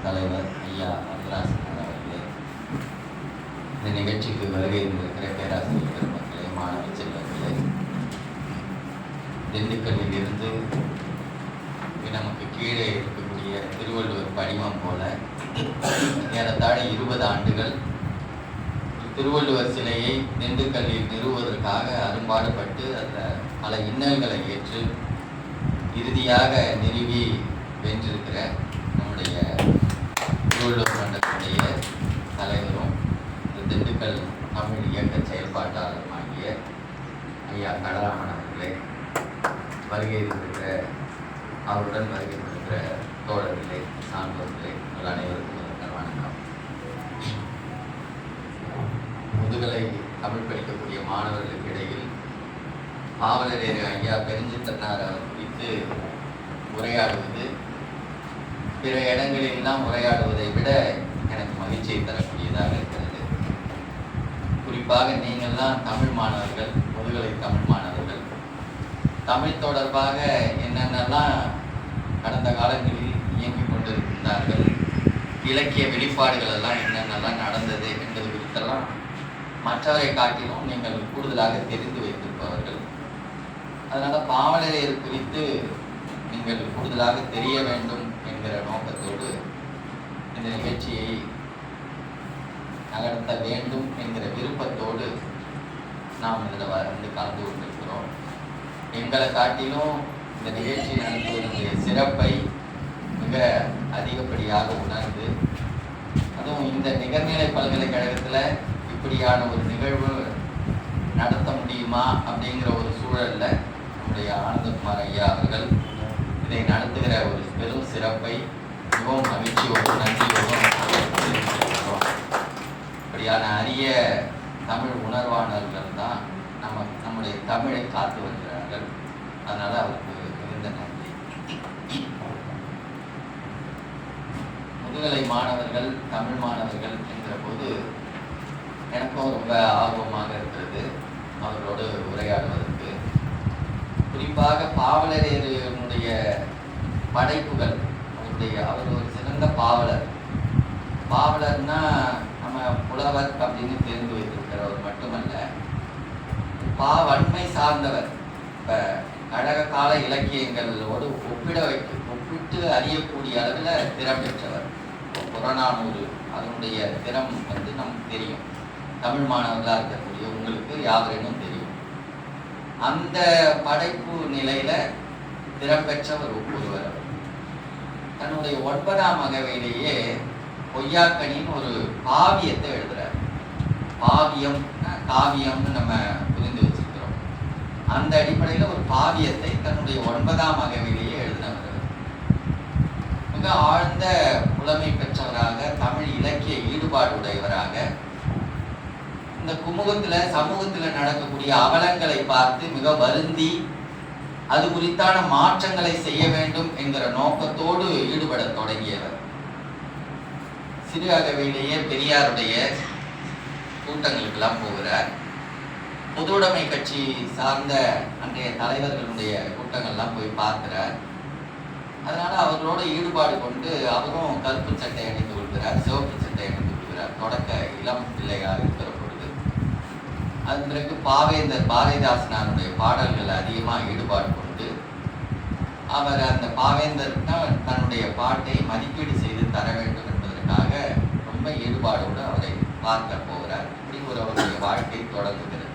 தலைவர் ஐயா வரதராசன் அவர்களே, இந்த நிகழ்ச்சிக்கு வருகை இருந்திருக்கிற பேராசிரியர் பெருமக்களே, மாணவ செல்வங்களே, திண்டுக்கல்லில் இருந்து நமக்கு கீழே இருக்கக்கூடிய திருவள்ளுவர் படிமம் போல ஏறத்தாழ 20 ஆண்டுகள் திருவள்ளுவர் சிலையை திண்டுக்கல்லில் நிறுவுவதற்காக அரும்பாடுபட்டு அதில் பல இன்னல்களை ஏற்று இறுதியாக நிறுவி வென்றிருக்கிற நம்முடைய திருவள்ளுவர் மன்றத்தினுடைய தலைவரும் திண்டுக்கல் தமிழ் இயக்க செயல்பாட்டாளருமாகிய ஐயா கடராமன் அவர்களே, வருகை இருக்கிற அவருடன் வருகை இருக்கிற தோழர்களே, சான்றோர்களே, உங்கள் அனைவருக்கும் வணக்கம். முதுகலை தமிழ் படிக்கக்கூடிய மாணவர்களுக்கு இடையில் பாவலரேறு ஐயா பெருஞ்சித்தனார் அவர் குறித்து உரையாடுவது பிற இடங்களிலெல்லாம் உரையாடுவதை விட எனக்கு மகிழ்ச்சியை தரக்கூடியதாக இருக்கிறது. குறிப்பாக நீங்கள்லாம் தமிழ் மாணவர்கள், முதுகலை தமிழ் மாணவர்கள், தமிழ் தொடர்பாக என்னென்னலாம் கடந்த காலங்களில் இயங்கிக் கொண்டிருந்தார்கள், இலக்கிய வெளிப்பாடுகள் எல்லாம் என்னென்னலாம் நடந்தது என்பது குறித்தெல்லாம் மற்றவரை காட்டிலும் நீங்கள் கூடுதலாக தெரிந்து வைத்திருப்பவர்கள். அதனால் பாவலரேறு குறித்து நீங்கள் கூடுதலாக தெரிய வேண்டும் என்கிற நோக்கத்தோடு இந்த நிகழ்ச்சியை நகர்த்த வேண்டும் என்கிற விருப்பத்தோடு நாம் இதில் வந்து கலந்து கொண்டிருக்கிறோம். எங்களை காட்டிலும் இந்த நிகழ்ச்சி நடத்துவதனுடைய சிறப்பை மிக அதிகப்படியாக உணர்ந்து, அதுவும் இந்த நிகர்நிலை பல்கலைக்கழகத்தில் இப்படியான ஒரு நிகழ்வு நடத்த முடியுமா அப்படிங்கிற ஒரு சூழலில் நம்முடைய ஆனந்தகுமார் ஐயா அவர்கள் இதை நடத்துகிற ஒரு பெரும் சிறப்பை மிகவும் மகிழ்ச்சியோடும் நன்றியோடும் இப்படியான அரிய தமிழ் உணர்வாளர்கள் தான் நம்முடைய தமிழை காத்து வருகிறார்கள். அதனால் அவருக்கு மிகுந்த நன்றி. முதுகலை மாணவர்கள், தமிழ் மாணவர்கள் என்கிற போது எனக்கும் ரொம்ப ஆர்வமாக இருக்கிறது அவர்களோடு உரையாடுவதற்கு. குறிப்பாக பாவலரேனுடைய படைப்புகள், அவர் ஒரு சிறந்த பாவலர். பாவலர்னா நம்ம புலவர் அப்படின்னு தெரிந்து வைத்திருக்கிறவர் மட்டுமல்ல, பாவன்மை சார்ந்தவர். இப்போ கழக கால இலக்கியங்களோடு ஒப்பிட்டு அறியக்கூடிய அளவில் திறம் பெற்றவர். புறநானூறு அதனுடைய திறம் வந்து நமக்கு தெரியும், தமிழ் மாணவர்களாக இருக்கக்கூடிய உங்களுக்கு யாவரேனும் தெரியும். அந்த படைப்பு நிலையில திறம் பெற்றவர் ஒருவர். தன்னுடைய 9ஆம் அகவையிலேயே பொய்யாக்கனின்னு ஒரு காவியத்தை எழுதுறார். பாவியம் காவியம்னு நம்ம புரிந்து வச்சிருக்கிறோம். அந்த அடிப்படையில் ஒரு காவியத்தை தன்னுடைய 9ஆம் அகவையிலேயே எழுதினவர். மிக ஆழ்ந்த புலமை பெற்றவராக, தமிழ் இலக்கிய ஈடுபாடு உடையவராக, இந்த சமூகத்தில் நடக்கக்கூடிய அவலங்களை பார்த்து மிக வருந்தி அது குறித்தான மாற்றங்களை செய்ய வேண்டும் என்கிற நோக்கத்தோடு ஈடுபட தொடங்கியவர். சிறு அகவையிலேயே பெரியாருடைய கூட்டங்களுக்கெல்லாம் போகிறார். பொதுவுடைமை கட்சி சார்ந்த அன்றைய தலைவர்களுடைய கூட்டங்கள்லாம் போய் பார்க்கிறார். அதனால அவர்களோட ஈடுபாடு கொண்டு அவரும் கருப்பு சட்டை அணிந்து கொள்கிறார், சிவப்பு சட்டை அணிந்து கொள்கிறார். தொடக்க இளம் பிள்ளையாக இருக்கிற பொழுது அதன் பிறகு பாவேந்தர் பாரதிதாசனாருடைய பாடல்கள் அதிகமாக ஈடுபாடு கொண்டு அவர் அந்த பாவேந்தர் தன்னுடைய பாட்டை மதிப்பீடு செய்து தர வேண்டும் என்பதற்காக ரொம்ப ஈடுபாடோடு அவரை பார்க்க போகிறார். இப்படி அவருடைய வாழ்க்கை தொடங்குகிறது.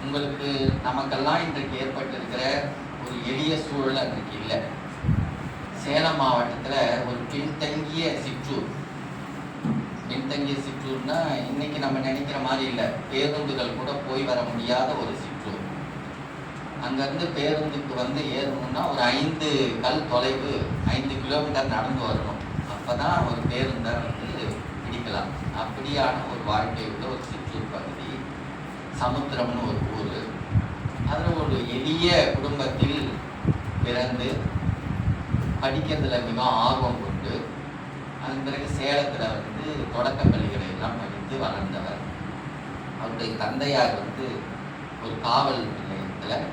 உங்களுக்கு நமக்கெல்லாம் இன்றைக்கு ஏற்பட்டிருக்கிற ஒரு எளிய சூழல் அன்றைக்கு இல்லை. சேலம் மாவட்டத்தில் ஒரு பின்தங்கிய சிற்றூர்னா இன்னைக்கு நம்ம நினைக்கிற மாதிரி இல்லை. பேருந்துகள் கூட போய் வர முடியாத ஒரு சிற்றூர். அங்கேருந்து பேருந்துக்கு வந்து ஏறணும்னா ஒரு 5 கல் தொலைவு, 5 கிலோமீட்டர் நடந்து வரணும். அப்போதான் ஒரு பேருந்தை வந்து பிடிக்கலாம். அப்படியான ஒரு வாழ்க்கை உள்ள ஒரு சிற்றூர் பகுதி. சமுத்திரம்னு ஒரு ஊர். அதில் ஒரு எளிய குடும்பத்தில் பிறந்து படிக்கிறதுல மிக ஆர்வம் கொண்டு அதன் பிறகு சேலத்தில் வந்து தொடக்க பள்ளிகளை எல்லாம் படித்து வளர்ந்தவர். அவருடைய தந்தையார் வந்து ஒரு காவல் நிலையத்தில்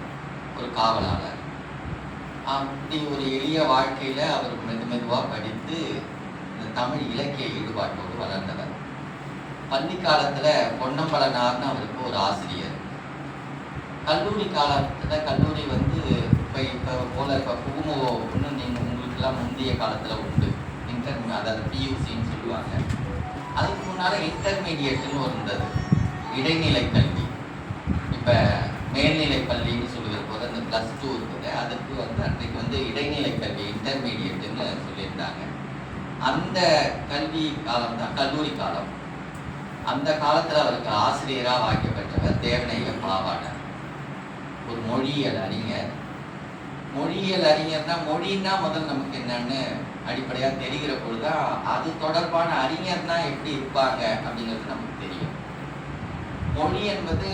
ஒரு காவலாளர். அப்படி ஒரு எளிய வாழ்க்கையில அவர் மெதுவா படித்து இந்த தமிழ் இலக்கிய ஈடுபாட்டோடு வளர்ந்தவர். பள்ளி காலத்துல பொன்னம்பலனார்னு அவருக்கு ஒரு ஆசிரியர். கல்லூரி காலத்துல கல்லூரி வந்து இப்ப போல புகுமோ இன்னும் நீங்க உங்களுக்கு எல்லாம் முந்தைய காலத்துல உண்டு. அதாவது பியூசின்னு சொல்லுவாங்க. அதுக்கு முன்னால இன்டர்மீடியட்னு ஒரு இருந்தது, இடைநிலை கல்வி. இப்ப மேல்நிலை பள்ளின்னு சொல்லுகிற போது அந்த +2 இருக்குது, அதுக்கு வந்து அன்றைக்கு வந்து இடைநிலை கல்வி இன்டர்மீடியட்னு சொல்லியிருந்தாங்க. அந்த கல்வி காலம் தான் கல்லூரி காலம். அந்த காலத்துல அவருக்கு ஆசிரியராக வாய்க்க பெற்றவர் தேவநேய பாவாணர், ஒரு மொழியியல் அறிஞர். மொழியியல் அறிஞர்னா மொழின்னா முதல் நமக்கு என்னன்னு அடிப்படையா தெரிகிற பொழுதுதான் அது தொடர்பான அறிஞர்னா எப்படி இருப்பாங்க அப்படிங்கிறது நமக்கு தெரியும். மொழி என்பது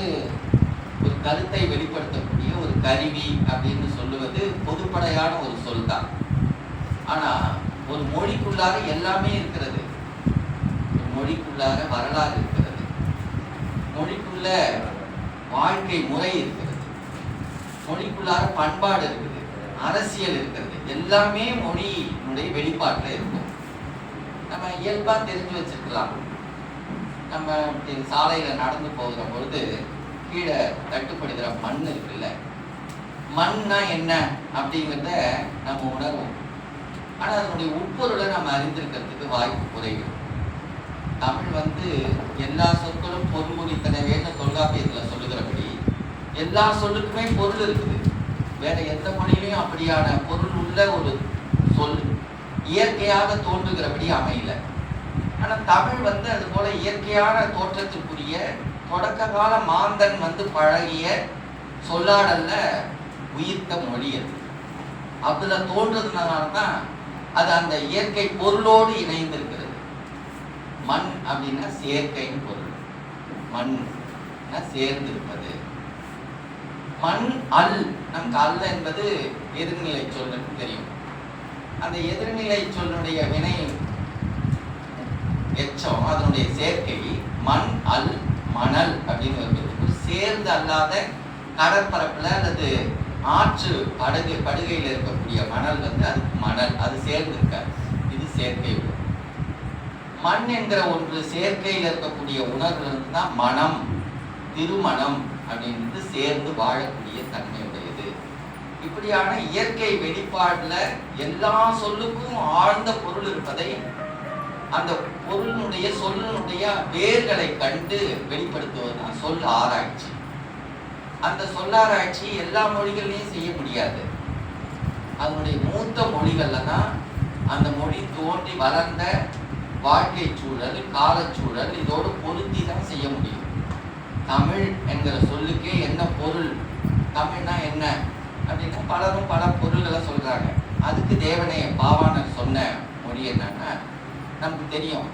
ஒரு கருத்தை வெளிப்படுத்தக்கூடிய ஒரு கருவி அப்படின்னு சொல்லுவது பொதுப்படையான ஒரு சொல் தான். ஆனா ஒரு மொழிக்குள்ளாக எல்லாமே இருக்கிறது. ஒரு மொழிக்குள்ளாக வரலாறு இருக்கிறது, மொழிக்குள்ள வாழ்க்கை முறை இருக்கிறது, மொழிக்குள்ளாக பண்பாடு இருக்குது, அரசியல் இருக்கிறது. எல்லாமே மொழியினுடைய வெளிப்பாட்டில் இருக்கும். நம்ம இயல்பா தெரிஞ்சு வச்சிருக்கலாம். நம்ம சாலையில நடந்து போகிற பொழுது கீழே தட்டுப்படுகிற மண் இருக்குல்ல, மண்ணா என்ன அப்படிங்கிறத நம்ம உணர்வோம். ஆனா அதனுடைய உட்பொருளை நம்ம அறிந்திருக்கிறதுக்கு வாய்ப்பு குறைவு. தமிழ் வந்து எல்லா சொற்களும் பொருள் குறித்தனவேன்னு தொல்காப்பியத்துல சொல்லுகிறபடி எல்லா சொல்லுக்குமே பொருள் இருக்குது. வேற எந்த மொழியிலையும் அப்படியான பொருள் உள்ள ஒரு சொல் இயற்கையாக தோன்றுகிறபடி அமையல. ஆனா தமிழ் வந்து அது போல இயற்கையான தோற்றத்திற்குரிய தொடக்க கால மாந்தன் வந்து பழகிய சொல்லாடல்ல உயிர்த்த மொழி அது. அதுல தோன்றதுனால்தான் அது அந்த இயற்கை பொருளோடு இணைந்திருக்கிறது. மண் அப்படின்னா செயற்கைன்னு பொருள், மண் சேர்ந்திருப்பது. மண் அல், நமக்கு அல்ல என்பது எதிர்நிலை சொல்லுன்னு தெரியும். அந்த எதிர்நிலை சொல்லுடைய வினை எச்சம், அதனுடைய சேர்க்கை மண் அல் மணல் அப்படின்னு ஒரு சேர்ந்து அல்லாத கடற்பரப்புல அல்லது ஆற்று படுகையில் இருக்கக்கூடிய மணல் வந்து அதுக்கு மணல், அது சேர்ந்து இருக்க, இது சேர்க்கை. மண் என்கிற ஒன்று சேர்க்கையில் இருக்கக்கூடிய உணர்வு தான் மனம், திருமணம் அப்படின்றது சேர்ந்து வாழக்கூடிய தன்மையுடையது. இப்படியான இயற்கை வெளிப்பாடுல எல்லா சொல்லுக்கும் ஆழ்ந்த பொருள் இருப்பதை அந்த பொருளினுடைய சொல்லினுடைய வேர்களை கண்டு வெளிப்படுத்துவதுதான் சொல் ஆராய்ச்சி. அந்த சொல்லாராய்ச்சி எல்லா மொழிகள்லையும் செய்ய முடியாது. அதனுடைய மூத்த மொழிகள்ல தான் அந்த மொழி தோன்றி வளர்ந்த வாழ்க்கை சூழல், காலச்சூழல் இதோடு பொருத்தி தான் செய்ய முடியும். தமிழ் என்கிற சொல்லுக்கே என்ன பொருள், தமிழ்னா என்ன அப்படின்னா பலரும் பல பொருள்களை சொல்றாங்க. அதுக்கு தேவநேய பாவாணர் சொன்ன மொழி என்னன்னா நமக்கு தெரியும்,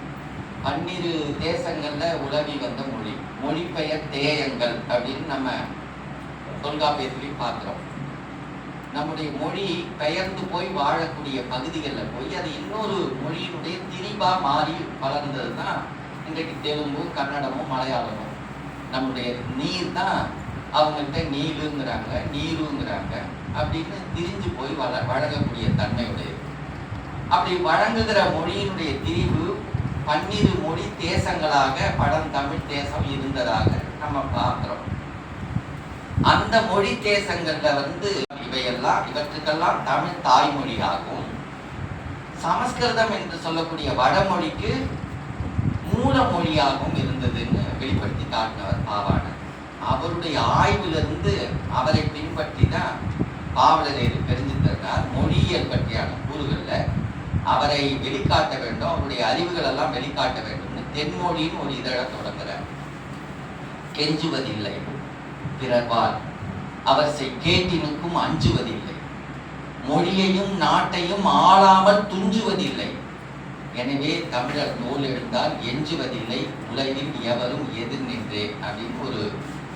12 தேசங்கள்ல உலவி வந்த மொழி, மொழிபெயர் தேயங்கள் அப்படின்னு நம்ம தொல்காப்பியத்திலையும் பார்க்கிறோம். நம்முடைய மொழி பெயர்ந்து போய் வாழக்கூடிய பகுதிகளில் போய் அது இன்னொரு மொழியினுடைய திரிபா மாறி வளர்ந்தது தான் இன்றைக்கு தெலுங்கு, கன்னடமும், மலையாளமும். நம்முடைய நீர் தான் அவங்கள்ட்ட நீலுங்கிறாங்க, நீருங்கிறாங்க அப்படின்னு திரிஞ்சு போய் வழங்கக்கூடிய தன்மையுடையது. அப்படி வழங்குகிற மொழியினுடைய திரிவு 12 மொழி தேசங்களாக பழந்தமிழ் தேசம் இருந்ததாக நம்ம பார்க்கிறோம். அந்த மொழி தேசங்கள்ல வந்து இவற்றுக்கெல்லாம் தமிழ் தாய்மொழியாகும். சமஸ்கிருதம் என்று சொல்லக்கூடிய வடமொழிக்கு மூல மொழியாகவும் இருந்ததுன்னு வெளிப்படுத்தி காட்டினவர் பாவாணர். அவருடைய ஆய்விலிருந்து அவரை பின்பற்றி தான் பாவலரேறு தெரிஞ்சிருந்தார். மொழியியல் பற்றியான கூறுகள்ல அவரை வெளிக்காட்ட வேண்டும், அவருடைய அறிவுகள் எல்லாம் வெளிக்காட்ட வேண்டும்னு தென்மொழின்னு ஒரு இதழ தொடங்குறார். கெஞ்சுவதில்லை பிறர்வால் அவர் கேட்டினுக்கும் அஞ்சுவதில்லை, மொழியையும் நாட்டையும் ஆளாமல் துஞ்சுவதில்லை. எனவே தமிழர் நூல் எழுந்தால் எஞ்சுவதில்லை, உலகில் எவரும் எதிர் நின்றே அப்படின்னு ஒரு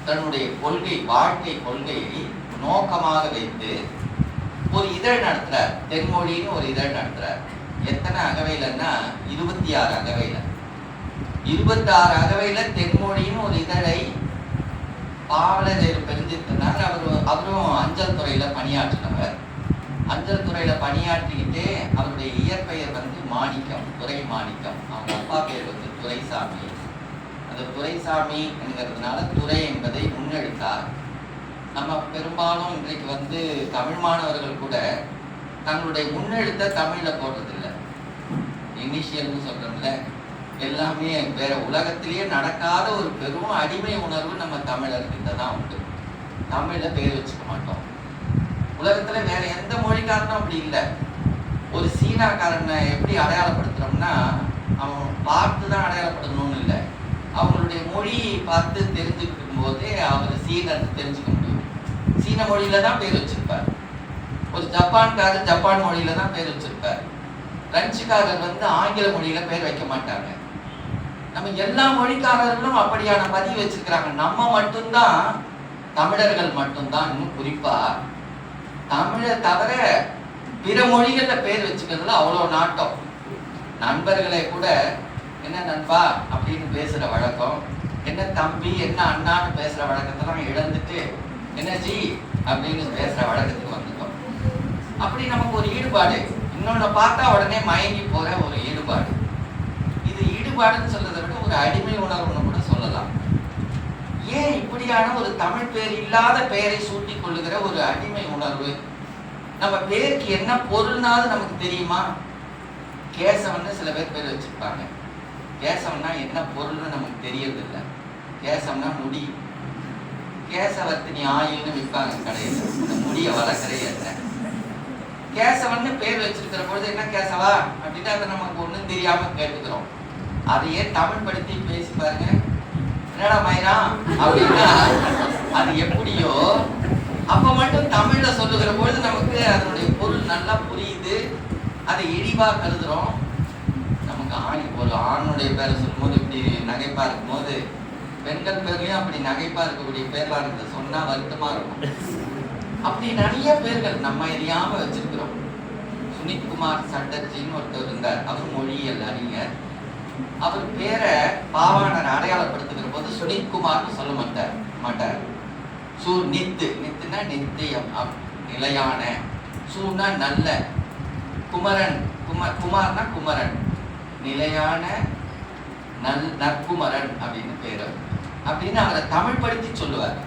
தன்னுடைய கொள்கை, வாழ்க்கை கொள்கையை நோக்கமாக வைத்து ஒரு இதழ் நடத்துறார். தென்மொழின்னு ஒரு இதழ் நடத்துறார். எத்தனை அகவையிலன்னா 26 அகவையில, 26 அகவையில தென்மொழின்னு ஒரு இதழை பாவலரேறு பெருஞ்சித்தனார் அவரும் அஞ்சல் துறையில பணியாற்றினவர். அஞ்சல் துறையில பணியாற்றிக்கிட்டே அவருடைய இயற்பெயர் வந்து மாணிக்கம், துரை மாணிக்கம். அவங்க அப்பா பேர் வந்து துரைசாமி. அந்த துரைசாமி என்கிறதுனால துரை என்பதை முன்னெடுத்தார். நம்ம பெரும்பாலும் இன்றைக்கு வந்து தமிழ் மாணவர்கள் கூட தங்களுடைய முன்னெழுத்த தமிழ்ல போடுறதில்லை. இனிஷியல்னு சொல்றோம்ல, எல்லாமே வேற உலகத்திலேயே நடக்காத ஒரு பெரும் அடிமை உணர்வு நம்ம தமிழர்கிட்ட தான் உண்டு. தமிழ்ல பேர் வச்சுக்க மாட்டோம். உலகத்துல வேற எந்த மொழிக்காரனும் அப்படி இல்லை. ஒரு சீனாக்காரனை எப்படி அடையாளப்படுத்துறோம்னா, அவன் பார்த்து தான் அடையாளப்படுத்தணும்னு இல்லை, அவங்களுடைய மொழி பார்த்து தெரிஞ்சுக்கும் போதே அவர் சீனன்னு தெரிஞ்சுக்க முடியும். சீன மொழியில தான் பேர் வச்சிருப்பார். ஒரு ஜப்பான்காரர் ஜப்பான் மொழியில தான் பேர் வச்சிருப்பார். பிரெஞ்சுக்காரர் வந்து ஆங்கில மொழியில பேர் வைக்க மாட்டாங்க. நம்ம எல்லா மொழிக்காரர்களும் அப்படியான பதிவு வச்சிருக்கிறாங்க. நம்ம மட்டும்தான், தமிழர்கள் மட்டும்தான், இன்னும் குறிப்பா தமிழை தவிர பிற மொழிகள்ல பேர் வச்சுக்கிறதுல அவ்வளோ நாட்டம். நண்பர்களை கூட என்ன நண்பா அப்படின்னு பேசுற வழக்கம், என்ன தம்பி என்ன அண்ணான்னு பேசுற வழக்கத்தெல்லாம் இழந்துட்டு என்ன ஜி அப்படின்னு பேசுற வழக்கத்துக்கு வந்துட்டோம். அப்படி நமக்கு ஒரு ஈடுபாடு, இன்னொன்னு பார்த்தா உடனே மயங்கி போற ஒரு ஈடுபாடு. இது ஈடுபாடுன்னு சொல்றதை விட ஒரு அடிமை உணர்வுன்னு கூட சொல்லலாம். ஏன் இப்படியான ஒரு தமிழ் பேர் இல்லாத பெயரை சூட்டி கொள்ளுகிற ஒரு அடிமை உணர்வு? நம்ம பேருக்கு என்ன பொருள்னாலும் நமக்கு தெரியுமா? கேசவன்னு சில பேர் வச்சிருப்பாங்க. கேசவன்னா என்ன பொருள்னு நமக்கு தெரியறதில்லை. கேசவன்னா முடி. கேசவர்த்தினி ஆயில்னு விற்பாங்க கடையில், இந்த முடியை வளர்க்குற என்ன. கேசவன்னு பேர் வச்சிருக்கிற பொழுது என்ன கேசவா அப்படின்னா அதை நமக்கு ஒன்றும் தெரியாம கேட்டுக்கிறோம். அதையே தமிழ் படுத்தி பேசி பாருங்க, என்னடா மயிரா அப்படின்னா அது எப்படியோ அப்ப மட்டும் தமிழ்ல சொல்லுகிற பொழுது நமக்கு அதனுடைய பொருள் நல்லா புரியுது, அதை இழிவா கருதுறோம். நமக்கு ஒரு ஆணுடைய பேரை சொல்லும் போது இப்படி நகைப்பா இருக்கும் போது, பெண்கள் பேர்லயும் அப்படி நகைப்பா இருக்கக்கூடிய பேர்லாம் இருக்குது, சொன்னா வருத்தமா இருக்கும். அப்படி நிறைய பேர்கள் நம்ம எரியாம வச்சிருக்கிறோம். சுனித்குமார் சட்டர்ஜின்னு ஒருத்தர் இருந்தார், அவர் மொழியியல் அறிஞர். அவர் பேரை பாவாணர் அடையாளப்படுத்துகிற போது சுனித்குமார்னு சொல்ல மாட்டார். நித்துனா நித்தியம், நிலையான. சூனா நல்ல, குமரன் குமார்னா குமரன், நிலையான நற்குமரன் அப்படின்னு பேரு அப்படின்னு அவரை தமிழ் படுத்தி சொல்லுவார்.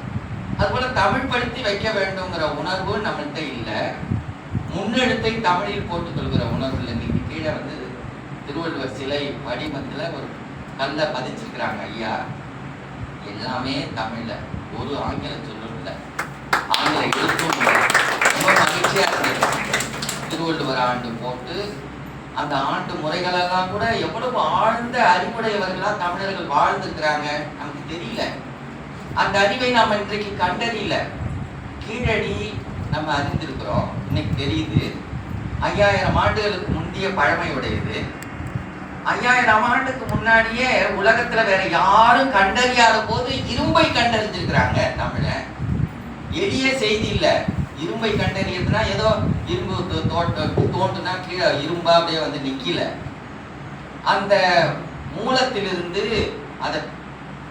அதுபோல தமிழ் படுத்தி வைக்க வேண்டுங்கிற உணர்வு நம்மள்கிட்ட இல்லை. முன்னெழுத்தை தமிழில் போட்டுக்கொள்கிற உணர்வு இல்லை. இன்னைக்கு கீழே வந்து திருவள்ளுவர் சிலை வடிவத்துல ஒரு கல்லை பதிச்சிருக்கிறாங்க ஐயா. எல்லாமே தமிழ்ல, ஒரு ஆங்கில சொல்லும் இல்லை, ஆங்கில எழுத்தும் இல்லை. ரொம்ப மகிழ்ச்சியா இருந்தது. திருவள்ளுவர் ஆண்டு போட்டு அந்த ஆண்டு முறைகளெல்லாம் கூட எவ்வளவு ஆழ்ந்த அறிவுடையவர்களா தமிழர்கள் வாழ்ந்துருக்கிறாங்க நமக்கு தெரியல. அந்த அறிவை நாம் இன்றைக்கு கண்டறியல. கீழடி நம்ம அறிந்திருக்கிறோம், இன்னைக்கு தெரியுது. 5000 ஆண்டுகளுக்கு முந்தைய பழமையுடையது. 5000 ஆண்டுக்கு முன்னாடியே உலகத்துல வேற யாரும் கண்டறியாத போது இரும்பை கண்டறிஞ்சிருக்கிறாங்க தமிழ. எளிய செய்தி இல்ல. இரும்பை கண்டறியதுன்னா ஏதோ இரும்பு தோண்டுனா கீழே இரும்பா அப்படியே வந்து நிக்கல. அந்த மூலத்திலிருந்து அதை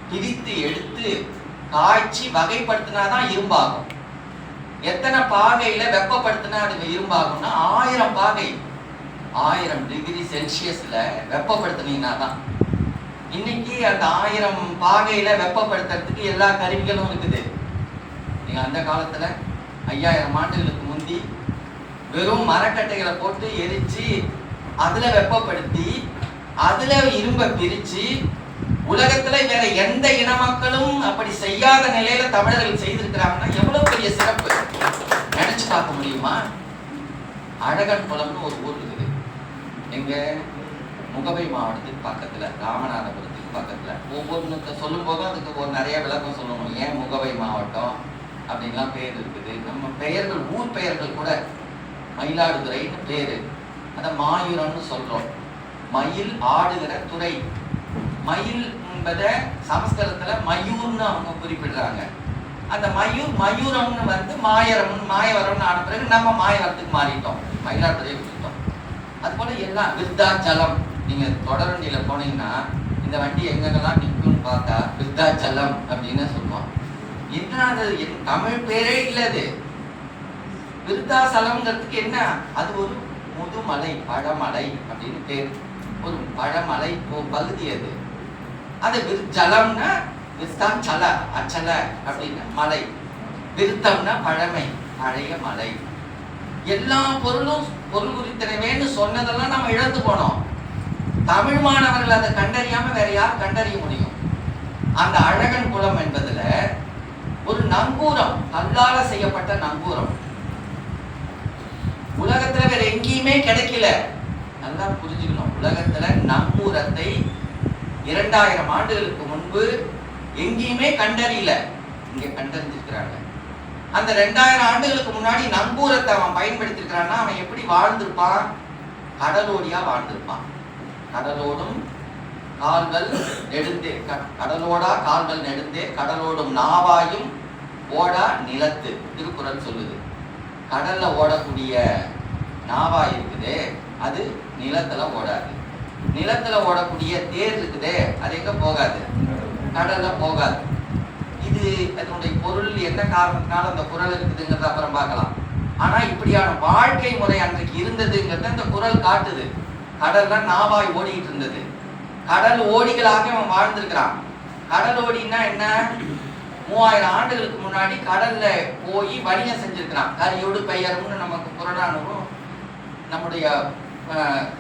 பிரித்து எடுத்து காய்ச்சி வகைப்படுத்தினாதான் இரும்பாகும். எத்தனை பாகையில வெப்பப்படுத்தினா அது இரும்பாகும்னா 1000 பாகை, 1000 டிகிரி செல்சியஸ்ல வெப்பப்படுத்தினீங்கன்னா தான். இன்னைக்கு அந்த 1000 பாகையில வெப்பப்படுத்துறதுக்கு எல்லா கருவிகளும் இருக்குது. நீங்க அந்த காலத்துல 5000 ஆண்டுகளுக்கு முந்தி வெறும் மரக்கட்டைகளை போட்டு எரிச்சு அதுல வெப்பப்படுத்தி அதுல இரும்பை பிரிச்சு, உலகத்துல வேற எந்த இன மக்களும் அப்படி செய்யாத நிலையில தமிழர்கள் செய்திருக்கிறாங்கன்னா எவ்வளவு பெரிய சிறப்பு நினைச்சு பார்க்க முடியுமா? அழகன் குளம்னு ஒரு ஊர் இருக்குது, எங்க முகவை மாவட்டத்துக்கு பக்கத்துல, ராமநாதபுரத்துக்கு பக்கத்துல. ஒவ்வொன்று சொல்லும் போதும் அதுக்கு ஒரு நிறைய விளக்கம் சொல்லணும். ஏன் முகவை மாவட்டம் அப்படின்லாம் பேர் இருக்குது. நம்ம பெயர்கள், ஊர் பெயர்கள் கூட மயிலாடுதுறைன்னு பேரு, அதை மாயூரம்னு சொல்றோம். மயில் ஆடுகிற துறை. மயில் என்பதை சமஸ்கிருதத்துல மயூர்னு அவங்க குறிப்பிடுறாங்க. அந்த மயூரம்னு வந்து மாயவரம்னு ஆன பிறகு நம்ம மாயவரத்துக்கு மாறிட்டோம், மயிலாடுதுறையை விட்டுட்டோம். அது போல எல்லாம் விருத்தாச்சலம். நீங்க தொடர்வண்டியில போனீங்கன்னா இந்த வண்டி எங்கெங்கெல்லாம் நிற்கும்னு பார்த்தா விருத்தாச்சலம் அப்படின்னு சொல்லுவோம். என்ன அது தமிழ் பேரே இல்லை. அது விருத்தாசலம்ங்கிறதுக்கு என்ன, அது ஒரு முதுமலை, பழமலை அப்படின்னு பேர். ஒரு பழமலை பகுதி அது. அது ஜலம்னா விருத்தாச்சல, அச்சல அப்படின்னு மலை. விருத்தம்னா பழமை, பழைய மலை. எல்லா பொருளும் பொருள் குறித்தனவேன்னு சொன்னதெல்லாம் நம்ம இழந்து போனோம். தமிழ் மாணவர்கள் அதை கண்டறியாம வேற யார் கண்டறிய முடியும்? அந்த அழகன் குளம் என்பதுல ஒரு நங்கூரம், கல்லால செய்யப்பட்ட நங்கூரம், உலகத்துல வேற எங்கேயுமே கிடைக்கல. நல்லா புரிஞ்சுக்கணும், உலகத்துல நங்கூரத்தை 2000 ஆண்டுகளுக்கு முன்பு எங்கேயுமே கண்டறியல, இங்க கண்டறிஞ்சிருக்கிறாங்க. அந்த 2000 ஆண்டுகளுக்கு முன்னாடி நங்கூரத்தை அவன் பயன்படுத்திருக்கிறான்னா அவன் எப்படி வாழ்ந்திருப்பான்? கடலோடியா வாழ்ந்திருப்பான். கடலோடும் கால்கள் நெடுந்தே, கடலோடா கால்கள் நெடுந்தே, கடலோடும் நாவாயும் ஓடா நிலத்து, திருக்குறள் சொல்லுது. கடல்ல ஓடக்கூடிய நாவா இருக்குதே அது நிலத்துல ஓடாது. நிலத்துல ஓடக்கூடிய தேர் இருக்குதே அது எங்க போகாது? கடல்ல போகாது. இது அதனுடைய பொருள் என்ன காரணத்தினால அந்த குறள் இருக்குதுங்கிறத அப்புறம் பார்க்கலாம். ஆனா இப்படியான வாழ்க்கை முறை அன்றைக்கு இருந்ததுங்கிறத அந்த குறள் காட்டுது. கடல்ல நாவாய் ஓடிட்டு இருந்தது. கடல் ஓடிகளாக அவன் வாழ்ந்திருக்கிறான். கடல் ஓடினா என்ன? 3000 ஆண்டுகளுக்கு முன்னாடி கடல்ல போய் வணிகம் செஞ்சிருக்கிறான். கரியோடு பெயரும்னு நமக்கு புறநானூறும் நம்முடைய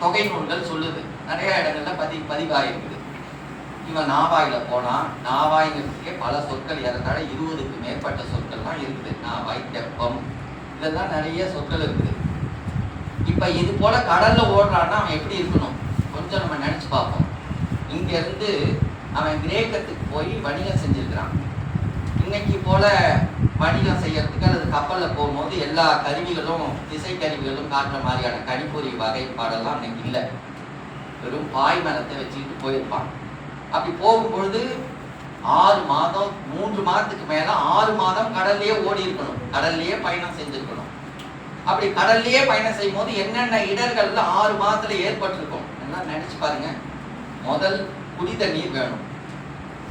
தொகை நூல்கள் சொல்லுது. நிறைய இடங்கள்ல பதிவாயிருக்குது. இவன் நாவாயில போனான். நாவாய்ங்கிறதுக்கே பல சொற்கள், ஏறத்தாழ 20க்கு மேற்பட்ட சொற்கள்லாம் இருக்குது. நாவாய், தெப்பம், இதெல்லாம் நிறைய சொற்கள் இருக்குது. இப்ப இது போல கடல்ல ஓடுறான்னா அவன் எப்படி இருக்கணும் கொஞ்சம் நம்ம நினைச்சு பார்ப்போம். இங்க இருந்து அவன் கிரேக்கத்துக்கு போய் வணிகம் செஞ்சிருக்கிறான். இன்னைக்கு போல வணிகம் செய்யறதுக்கு அல்லது கப்பல்ல போகும்போது எல்லா கருவிகளும், திசை கருவிகளும் காட்டுற மாதிரியான கணிப்பொறி வகைப்பாடெல்லாம் அன்னைக்கு இல்லை. வெறும் பாய் மரத்தை வச்சுக்கிட்டு போயிருப்பான். அப்படி போகும்பொழுது 6 மாதம், 3 மாதத்துக்கு மேல 6 மாதம் கடல்லையே ஓடி இருக்கணும், கடல்லையே பயணம் செஞ்சிருக்கணும். அப்படி கடல்லையே பயணம் செய்யும் போது என்னென்ன இடர்கள்ல 6 மாதத்துல ஏற்பட்டிருக்கும் எல்லாம் நினைச்சு பாருங்க. முதல், குடி தண்ணீர் வேணும்.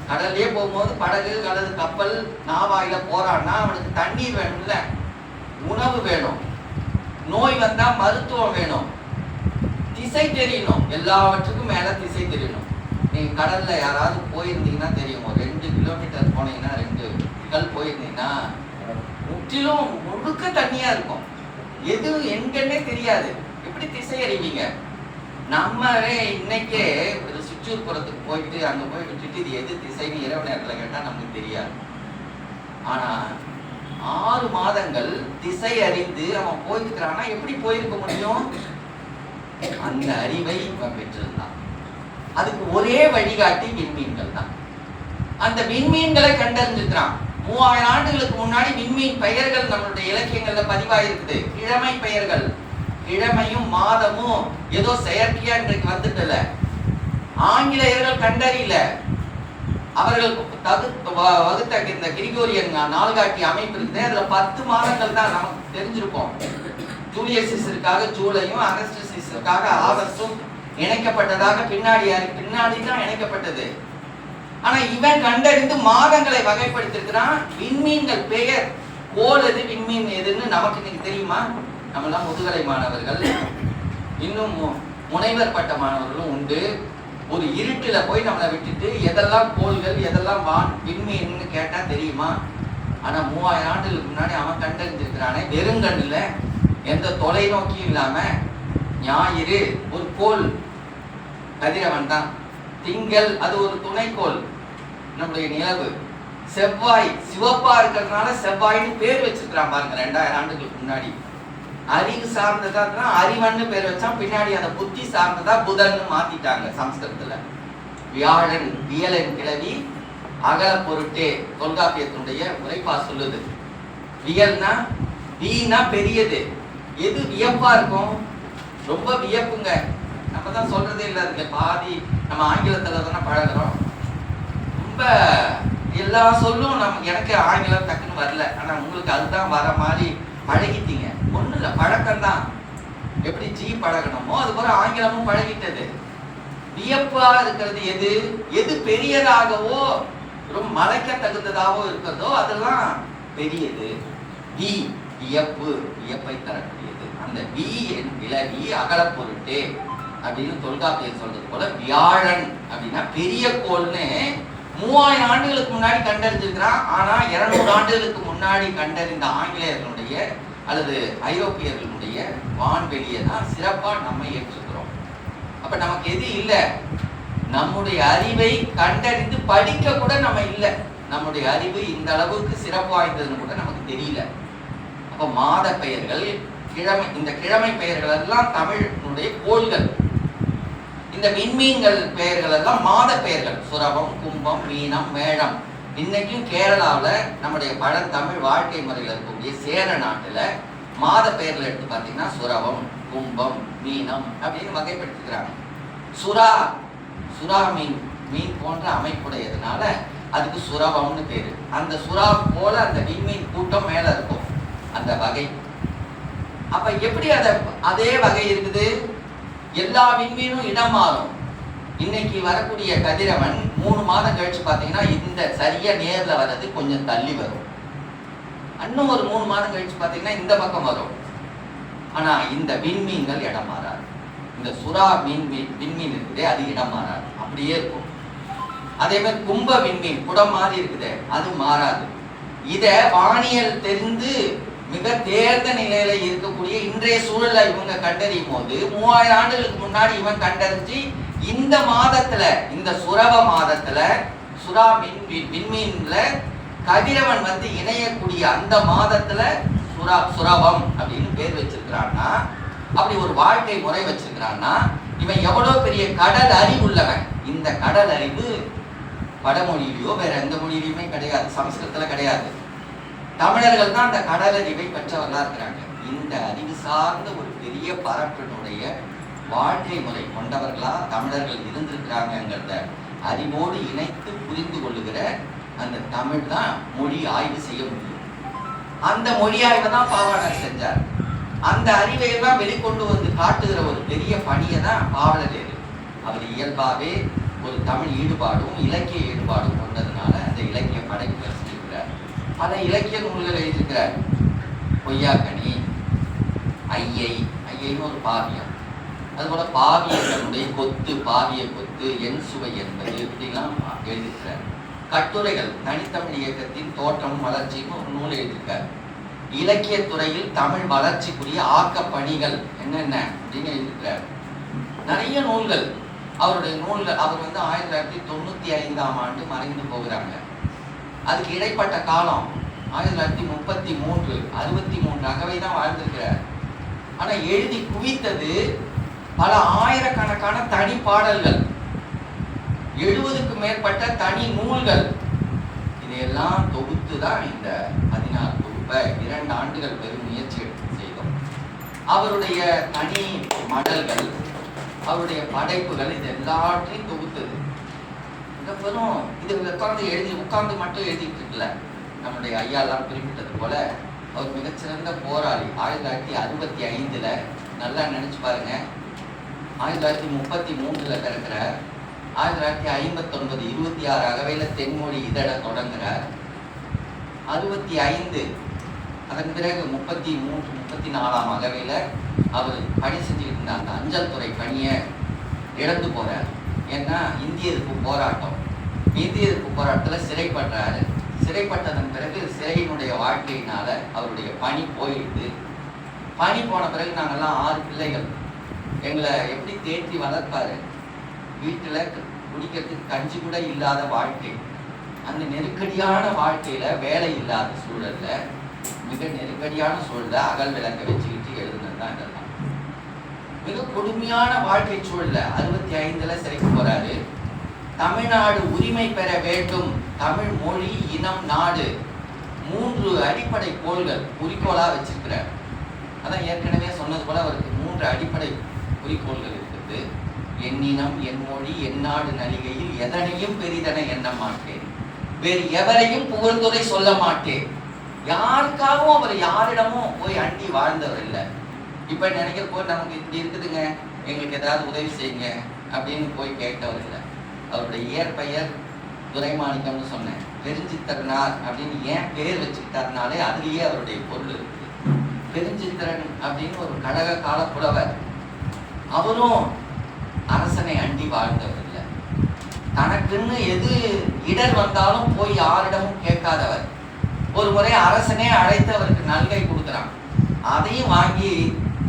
கடல்லையே போகும்போது படகு அல்லது கப்பல் நாவாயில போறான்னா அவனுக்கு தண்ணீர் வேணும்ல, உணவு வேணும், நோய் வந்தா மருத்துவம் வேணும், திசை தெரியணும், எல்லாவற்றுக்கும் மேல திசை தெரியணும். நீங்க கடல்ல யாராவது போயிருந்தீங்கன்னா தெரியும், 2 கிலோமீட்டர் போனீங்கன்னா, 2 கல் போயிருந்தீங்கன்னா முற்றிலும் முழுக்க தண்ணியா இருக்கும். எது எங்கன்னே தெரியாது. எப்படி திசை அறிவீங்க? நம்மளே இன்னைக்கே ஒரு சுற்றுப்புறத்துக்கு போயிட்டு அங்க போய் விட்டுட்டு இது எது திசைன்னு இரவு நேரத்துல கேட்டா நமக்கு தெரியாது. ஆனா 6 மாதங்கள் திசை அறிந்து அவன் போயிருக்கிறான்னா எப்படி போயிருக்க முடியும்? அந்த அறிவை இவன் பெற்றிருந்தான். அதுக்கு ஒரே வழிகாட்டி விண்மீன்கள் தான். அந்த விண்மீன்களை கண்டறிஞ்சிருக்கிறான். 3000 ஆண்டுகளுக்கு முன்னாடி விண்மீன் பெயர்கள் நம்மளுடைய இலக்கியங்கள்ல பதிவாயிருக்குது. கிழமை பெயர்கள். கிழமையும் மாதமும் ஏதோ செயற்கையா இன்றைக்கு வந்துட்டல. ஆங்கிலேயர்கள் கண்டறியல. அவர்கள் வகுத்த இந்த கிரிகோரியன் நாள்காட்டி அமைப்பு இருக்குது. அதுல 10 மாதங்கள் தான் நமக்கு தெரிஞ்சிருக்கும். ஜூலியஸ் சீசருக்காக ஜூலையும், அகஸ்டஸ் சீசருக்காக ஆகஸ்டும் இணைக்கப்பட்டதாக பின்னாடி தான் இணைக்கப்பட்டது. ஆனா இவன் கண்டறிந்து மாதங்களை வகைப்படுத்திருக்கிறான். விண்மீன்கள் பெயர், கோள் எது, விண்மீன் எதுன்னு நமக்கு இன்னைக்கு தெரியுமா? நம்மளாம் முதுகலை மாணவர்கள், இன்னும் முனைவர் பட்ட மாணவர்களும் உண்டு. ஒரு இருட்டுல போய் நம்மளை விட்டுட்டு எதெல்லாம் கோள்கள், எதெல்லாம் விண்மீன்னு கேட்டா தெரியுமா? ஆனா 3000 ஆண்டுகளுக்கு முன்னாடி அவன் கண்டறிஞ்சிருக்கிறானே, வெறுங்கண்ணுல எந்த தொலைநோக்கியும் இல்லாம. ஞாயிறு ஒரு கோள், கதிரவன் தான். திங்கள் அது ஒரு துணைக்கோள், நம்முடைய நிலவு. செவ்வாய் சிவப்பா இருக்கிறதுனால செவ்வாய்னு பேர் வச்சிருக்கிறான் பாருங்க. 2000 ஆண்டுகளுக்கு முன்னாடி அறிவு சார்ந்ததா அறிவன்னு பேர் வச்சான். பின்னாடி அந்த புத்தி சார்ந்ததா புதன்னு மாத்திட்டாங்க சம்ஸ்கிருதத்துல. வியாழன், வியலன் கிளவி, அகல பொருட்டே தொல்காப்பியத்தினுடைய முறைப்பா சொல்லுது. வியல்னா, வீணா பெரியது. எது வியப்பா இருக்கும்? ரொம்ப வியப்புங்க. நம்ம தான் சொல்றதே இல்லை. அதுக்கு பாதி நம்ம ஆங்கிலத்துல தானே பழகிறோம். ரொம்ப எல்லா சொல்லும் எனக்கு ஆங்கிலம் டக்குன்னு வரல. ஆனா உங்களுக்கு அதுதான் வர மாதிரி பழகிட்டீங்க. ஒண்ணு இல்லை, பழக்கம்தான். எப்படி ஜி பழகணுமோ அது போல ஆங்கிலமும் பழகிட்டது. வியப்பா இருக்கிறது எது? எது பெரியதாகவோ ரொம்ப மலைக்க தகுந்ததாகவோ இருக்கிறதோ அதெல்லாம் பெரியது. வியப்பு, வியப்பை தரக்கூடியது. அந்த வி விலகி அகலப்பொருட்டு அப்படின்னு தொல்காப்பியர் சொல்றது போல வியாழன் அப்படின்னா பெரிய கோள்னு 3000 ஆண்டுகளுக்கு முன்னாடி கண்டறிஞ்சிருக்கிறான். ஆனா 200 ஆண்டுகளுக்கு முன்னாடி கண்டறிந்த ஆங்கிலேயர்களுடைய அல்லது ஐரோப்பியர்களுடைய வான்வெளியை தான் சிறப்பா நம்ம ஏற்றுக்கிறோம். அப்ப நமக்கு எது இல்லை? நம்முடைய அறிவை கண்டறிந்து படிக்க கூட நம்ம இல்லை. நம்முடைய அறிவு இந்த அளவுக்கு சிறப்பு வாய்ந்ததுன்னு கூட நமக்கு தெரியல. அப்ப மாத பெயர்கள், கிழமை, இந்த கிழமை பெயர்கள் எல்லாம் தமிழினுடைய கோள்கள். இந்த விண்மீன்கள் பெயர்கள் எல்லாம் மாத பெயர்கள். சுரவம், கும்பம், மீனம், மேழம். இன்னைக்கும் கேரளாவில் நம்முடைய பழந்தமிழ் வாழ்க்கை முறையில் இருக்கக்கூடிய சேர நாட்டுல மாத பெயர்கள் எடுத்து பார்த்தீங்கன்னா சுரவம், கும்பம், மீனம் அப்படின்னு வகைப்படுத்திக்கிறாங்க. சுறா, சுறா மீன் போன்ற அமைப்புடையதுனால அதுக்கு சுரவம்னு பேரு. அந்த சுறா போல அந்த விண்மீன் கூட்டம் மேல இருக்கும் அந்த வகை. அப்ப எப்படி அதே வகை இருக்குது? எல்லா விண்மீனும் இடம் மாறும். இன்னைக்கு வரக்கூடிய கதிரவன் 3 மாதம் கழிச்சு பார்த்தீங்கன்னா இந்த சரியா நேர்ல வர்றது கொஞ்சம் தள்ளி வரும். இன்னும் ஒரு 3 மாதம் கழிச்சு பார்த்தீங்கன்னா இந்த பக்கம் வரும். ஆனா இந்த விண்மீன்கள் இடம் மாறாது. இந்த சுறா விண்மீன் இருக்குதே அது இடம் மாறாது, அப்படியே இருக்கும். அதே மாதிரி கும்ப விண்மீன் குடம் மாதிரி இருக்குதே அது மாறாது. இத வானியல் தெரிந்து மிக தேர்ந்த நிலையில இருக்கக்கூடிய இன்றைய சூழலை இவங்க கண்டறியும் போது 3000 ஆண்டுகளுக்கு முன்னாடி இவன் கண்டறிஞ்சு இந்த மாதத்துல, இந்த சுரவ மாதத்துல சுறா விண்மீன்ல கதிரவன் வந்து இணையக்கூடிய அந்த மாதத்துல சுரவம் அப்படின்னு பேர் வச்சிருக்கிறான்னா, அப்படி ஒரு வாழ்க்கை முறை வச்சிருக்கிறான்னா இவன் எவ்வளவு பெரிய கடல் அறிவு உள்ளவன். இந்த கடல் அறிவு வடமொழியிலையோ வேற எந்த மொழியிலுமே கிடையாது, சமஸ்கிருதத்துல கிடையாது. தமிழர்கள் தான் அந்த கடல் அறிவை பெற்றவர்களா இருக்கிறாங்க. இந்த அறிவு சார்ந்த ஒரு பெரிய பரப்பினுடைய வாழ்க்கை முறை கொண்டவர்களா தமிழர்கள் இருந்திருக்கிறாங்கிறத அறிவோடு இணைத்து புரிந்து கொள்ளுகிற அந்த தமிழ் தான் மொழி ஆய்வு செய்ய முடியும். அந்த மொழி ஆய்வை தான் பாவாணர் செஞ்சார். அந்த அறிவையெல்லாம் வெளிக்கொண்டு வந்து காட்டுகிற ஒரு பெரிய பணியை தான் பாவலரேறு. அவர் இயல்பாகவே ஒரு தமிழ் ஈடுபாடும் இலக்கிய ஈடுபாடும் கொண்டதுனால அந்த இலக்கிய படைப்புகள் செஞ்சிருக்கிறார். பல இலக்கிய நூல்கள் எழுதியிருக்கிறார். பொய்யாக்கனி, ஐயைன்னு ஒரு பாவியம், அதுபோல பாவியங்களுடைய கொத்து, பாவிய கொத்து, என் சுவை என்பது இப்படிலாம் எழுதியிருக்கிறார். கட்டுரைகள், தனித்தமிழ் இயக்கத்தின் தோற்றமும் வளர்ச்சியும் ஒரு நூல் எழுதியிருக்கார். இலக்கிய துறையில் தமிழ் வளர்ச்சிக்குரிய ஆக்க பணிகள் என்னென்ன அப்படின்னு எழுதியிருக்கிறார். நிறைய நூல்கள் அவருடைய நூல்கள். அவர் வந்து 1995ஆம் ஆண்டு மறைந்து போகிறாங்க. அதுக்கு இடைப்பட்ட காலம் 1933, 63 அகவை தான் வாழ்ந்திருக்கிறார். ஆனா எழுதி குவித்தது பல ஆயிரக்கணக்கான தனி பாடல்கள், 70க்கு மேற்பட்ட தனி நூல்கள். இதையெல்லாம் தொகுத்து தான் இந்த 16 தொகுப்பை 2 ஆண்டுகள் பெரும் முயற்சி எடுத்து செய்தோம். அவருடைய தனி மடல்கள், அவருடைய படைப்புகள், இது எல்லாத்தையும் தொகுத்தது. இந்த பெரும் இது உட்கார்ந்து மட்டும் எழுதிட்டு இருக்கல. நம்முடைய ஐயாலாம் குறிப்பிட்டது போல அவர் மிகச்சிறந்த போராளி. 1965 நல்லா நினைச்சு பாருங்க, 1933 பிறக்கிறார். 1959 26 அகவையில தென்மொழி இதழ தொடங்குறார். 65 அதன் பிறகு 33 34ஆம் அகவையில அவர் பணி செஞ்சுக்கிட்டு இருந்த அந்த அஞ்சல் துறை பணியை இழந்து போறார். ஏன்னா இந்திய எதிர்ப்பு போராட்டம், இந்திய எதிர்ப்பு போராட்டத்தில் சிறைப்படுறாரு. சிறைப்பட்டதன் பிறகு சிறையினுடைய வாழ்க்கையினால அவருடைய பணி போயிடுது. பணி போன பிறகு நாங்கள்லாம் 6 பிள்ளைகள். எங்களை எப்படி தேற்றி வளர்ப்பாரு. வீட்டில் குடிக்கிறதுக்கு கஞ்சி கூட இல்லாத வாழ்க்கை. அந்த நெருக்கடியான வாழ்க்கையில வேலை இல்லாத சூழல்ல, மிக நெருக்கடியான சூழல்ல அகல் விளக்க வச்சுக்கிட்டு எழுதுனது தான் இதெல்லாம். மிக கொடுமையான வாழ்க்கை சூழல்ல 65 சிறைக்கு போறாரு. தமிழ்நாடு உரிமை பெற வேண்டும், தமிழ் மொழி, இனம், நாடு 3 அடிப்படை கோள்கள் குறிக்கோளா வச்சிருக்கிறார். அதான் ஏற்கனவே சொன்னது போல அவருக்கு 3 அடிப்படை குறிக்கோள்கள் இருக்குது. எண்ணினம், என் மொழி, என் நாடு நலிகையில் எதனையும் பெரிதென எண்ண மாட்டேன், வேறு எவரையும் புகழ்ந்துரை சொல்ல மாட்டேன். யாருக்காகவும் அவர் யாரிடமும் போய் அண்டி வாழ்ந்தவர் இல்லை. இப்ப நினைக்கிற போது நமக்கு இப்படி இருக்குதுங்க, எங்களுக்கு ஏதாவது உதவி செய்யுங்க அப்படின்னு போய் கேட்டவர் இல்லை. அவருடைய இயற்பெயர் துரைமாணிக்கம்னு சொன்னேன். பெருஞ்சித்தனார் அப்படின்னு ஏன் பேர் வச்சுக்கிட்டாருனாலே அதுலேயே அவருடைய பொருள் இருக்கு. பெருஞ்சித்திரன் அப்படின்னு ஒரு கடக கால புலவர், அவரும் அரசனை அண்டி வாழ்ந்தவர் இல்லை. தனக்குன்னு எது இடர் வந்தாலும் போய் யாரிடமும் கேட்காதவர். ஒரு முறை அரசனே அழைத்து அவருக்கு நல்கை கொடுக்குறான். அதையும் வாங்கி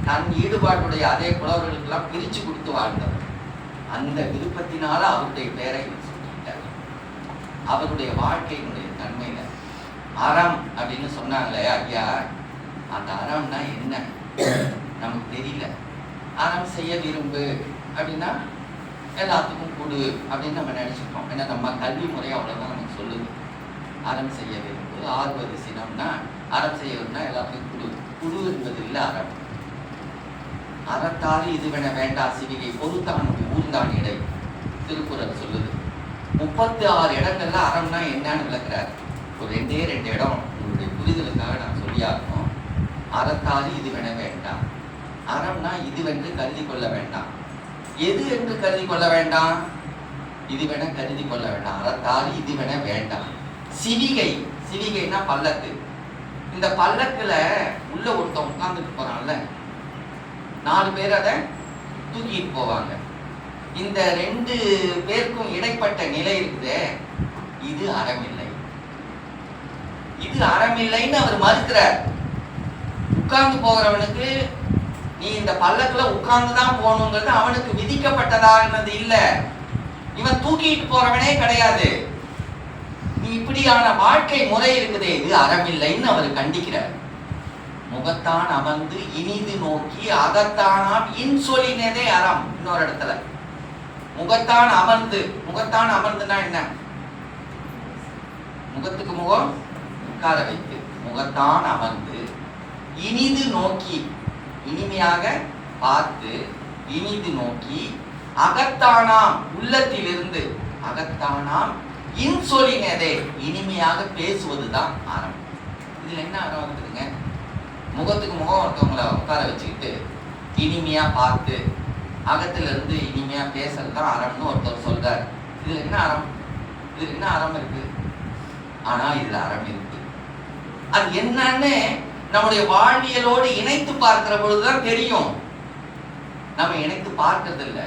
தன் ஈடுபாட்டுடைய அதே புலவர்களுக்கெல்லாம் பிரித்து கொடுத்து வாழ்ந்தவர். அந்த விருப்பத்தினால அவருடைய பெயரை சொல்லிட்டார். அவருடைய வாழ்க்கையினுடைய தன்மையில அறம் அப்படின்னு சொன்னாங்களே ஐயா, அந்த அறம்னா என்ன நமக்கு தெரியல. அறம் செய்ய விரும்பு அப்படின்னா எல்லாத்துக்கும் கொடு அப்படின்னு நம்ம நினைச்சிருக்கோம். ஏன்னா நம்ம கல்வி முறை அவ்வளவுதான் நமக்கு சொல்லுது. அறம் செய்ய விரும்பு, ஆர்வது சினம்னா அறம் செய்ய விரும்புனா எல்லாத்துக்கும் குடு. குடு என்பது இல்லை அறம். அறத்தாறு இதுவென வேண்டா சிவிகை பொறுத்தான் ஊர்ந்தான் இடை திருக்குறள் சொல்லுது. 36 இடங்கள்ல அறம்னா என்னன்னு விளக்குறாரு. ஒரு 2 இடம் உங்களுடைய புரிதலுக்காக நான் சொல்லியாகணும். அறத்தாறு இதுவென வேண்டாம். அறம்னா இதுவென்று கருதி கொள்ள வேண்டாம். எது என்று கருதி கொள்ள வேண்டாம்? இதுவென கருதி கொள்ள வேண்டாம். அறத்தாறு இதுவென வேண்டாம். சிவிகை, சிவிகைன்னா பல்லக்கு. இந்த பல்லக்குல உள்ள ஒருத்தன் உட்கார்ந்துட்டு போறான்ல, 4 பேர் அதை தூக்கிட்டு போவாங்க. இந்த 2 பேருக்கும் இடைப்பட்ட நிலை இருக்குதே, இது அறமில்லை. இது அறமில்லைன்னு அவர் மறுக்கிறார். உட்கார்ந்து போகிறவனுக்கு நீ இந்த பல்லக்குல உட்கார்ந்துதான் போகணுங்கிறது அவனுக்கு விதிக்கப்பட்டதானது இல்ல. இவன் தூக்கிட்டு போறவனே கிடையாது. நீ இப்படியான வாழ்க்கை முறை இருக்குதே, இது அறமில்லைன்னு அவர் கண்டிக்கிறார். முகத்தான் அமர்ந்து இனிது நோக்கி அகத்தானாம் இன்சொலினதே அறம். இன்னொரு இடத்துல முகத்தான் அமர்ந்து, முகத்தான் அமர்ந்துனா என்ன? முகத்துக்கு முகம் உட்கார வைத்து, முகத்தான் அமர்ந்து இனிது நோக்கி, இனிமையாக பார்த்து இனிது நோக்கி, அகத்தானாம் உள்ளத்திலிருந்து, அகத்தானாம் இன்சொலினதே இனிமையாக பேசுவதுதான் அறம். இதுல என்ன அறம் இருக்குதுங்க? முகத்துக்கு முகம் ஒருத்தவங்களை உட்கார வச்சுக்கிட்டு இனிமையா பார்த்து அகத்துல இருந்து இனிமையா பேசுறதுதான் அறம்னு ஒருத்தர் சொல்றாரு. இதுல என்ன அறம்? இதுல என்ன அறம் இருக்கு? ஆனா இதுல அறம் இருக்கு. அது என்னன்னு நம்முடைய வாழ்வியலோடு இணைத்து பார்க்கிற பொழுதுதான் தெரியும். நம்ம இணைத்து பார்க்கறது இல்லை.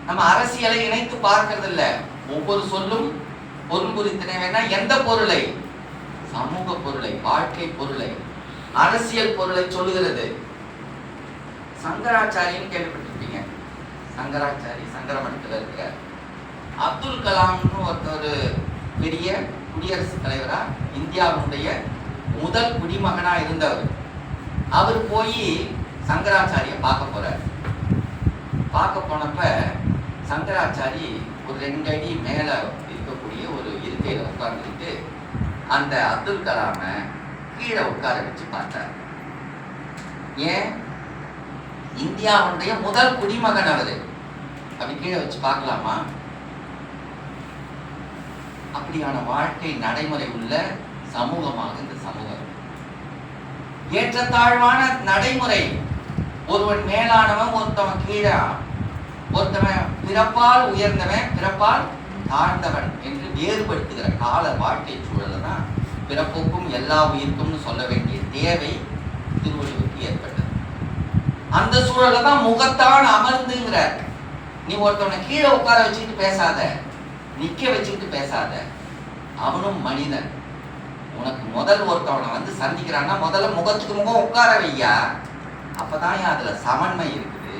நம்ம அரசியலை இணைத்து பார்க்கறது இல்லை. ஒவ்வொரு சொல்லும் பொருள் குறித்தன வேணா எந்த பொருளை? சமூக பொருளை, வாழ்க்கை பொருளை, அரசியல் பொருளை சொல்லுகிறது. சங்கராச்சாரின்னு கேள்விப்பட்டிருப்பீங்க. சங்கராச்சாரி சங்கரமடத்தில் இருக்கிற அப்துல் கலாம்னு ஒருத்தர் பெரிய குடியரசுத் தலைவரா, இந்தியாவுடைய முதல் குடிமகனா இருந்தவர். அவர் போய் சங்கராச்சாரிய பார்க்க போறார். பார்க்க போனப்ப சங்கராச்சாரி ஒரு 2 அடி மேல இருக்கக்கூடிய ஒரு இருக்கையில உட்கார்ந்துட்டு அந்த அப்துல் கலாமை கீழே உட்கார வச்சு பார்த்தார். ஏன்? இந்தியாவுடைய முதல் குடிமகன் அவரு. அப்படி கீழே வச்சு பார்க்கலாமா? அப்படியான வாழ்க்கை நடைமுறை உள்ள சமூகமாக இந்த சமூகம். ஏற்றத்தாழ்வான நடைமுறை. ஒருவன் மேலானவன், ஒருத்தவன் கீழே, ஒருத்தவன் பிறப்பால் உயர்ந்தவன், பிறப்பால் தாழ்ந்தவன் என்று வேறுபடுத்துகிற கால வாழ்க்கை சூழலை தான் பிறப்புக்கும் எல்லா உயிருக்கும்னு சொல்ல வேண்டிய தேவை திருவள்ளுவருக்கு ஏற்பட்டது. அந்த சூழலை தான் முகத்தான் அமர்ந்துங்கிறார். நீ ஒருத்தவனை கீழே உட்கார வச்சுக்கிட்டு பேசாத, நிக்க வச்சுக்கிட்டு பேசாத. அவனும் மனிதன். உனக்கு முதல் ஒருத்தவனை வந்து சந்திக்கிறான்னா முதல்ல முகத்துக்கு முகம் உட்கார வையா. அப்பதான் அதுல சமன்மை இருக்குது.